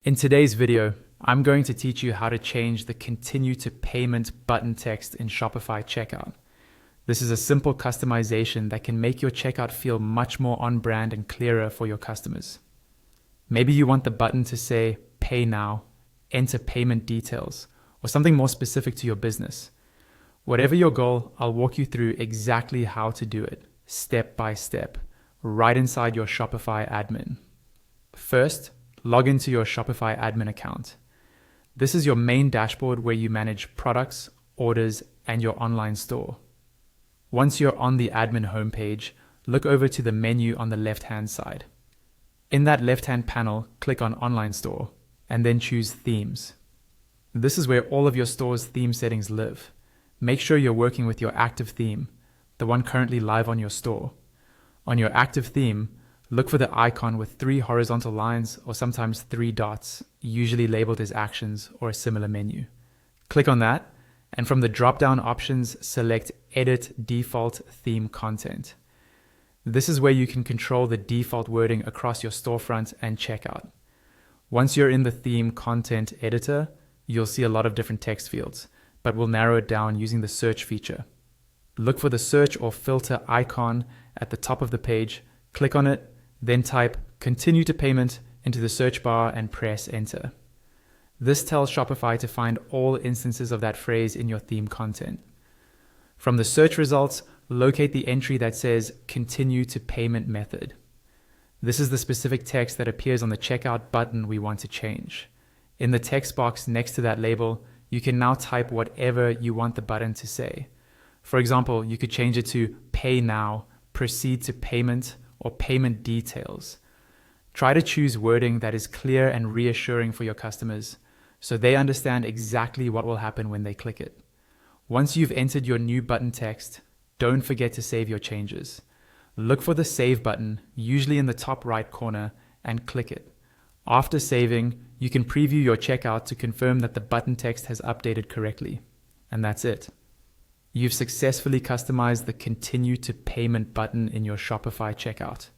In today's video, I'm going to teach you how to change the Continue to Payment button text in Shopify Checkout. This is a simple customization that can make your checkout feel much more on brand and clearer for your customers. Maybe you want the button to say, Pay Now, enter payment details, or something more specific to your business. Whatever your goal, I'll walk you through exactly how to do it, step by step, right inside your Shopify admin. First, log into your Shopify admin account. This is your main dashboard where you manage products, orders, and your online store. Once you're on the admin homepage, look over to the menu on the left-hand side. In that left-hand panel, click on Online Store, and then choose Themes. This is where all of your store's theme settings live. Make sure you're working with your active theme, the one currently live on your store. On your active theme, look for the icon with 3 horizontal lines or sometimes 3 dots, usually labeled as actions or a similar menu. Click on that, and from the drop-down options, select Edit Default Theme Content. This is where you can control the default wording across your storefront and checkout. Once you're in the theme content editor, you'll see a lot of different text fields, but we'll narrow it down using the search feature. Look for the search or filter icon at the top of the page, click on it, then type Continue to Payment into the search bar and press Enter. This tells Shopify to find all instances of that phrase in your theme content. From the search results, locate the entry that says Continue to Payment Method. This is the specific text that appears on the checkout button we want to change. In the text box next to that label, you can now type whatever you want the button to say. For example, you could change it to Pay Now, Proceed to Payment, or Payment Details. Try to choose wording that is clear and reassuring for your customers, so they understand exactly what will happen when they click it. Once you've entered your new button text, don't forget to save your changes. Look for the Save button, usually in the top right corner, and click it. After saving, you can preview your checkout to confirm that the button text has updated correctly. And that's it. You've successfully customized the Continue to Payment button in your Shopify checkout.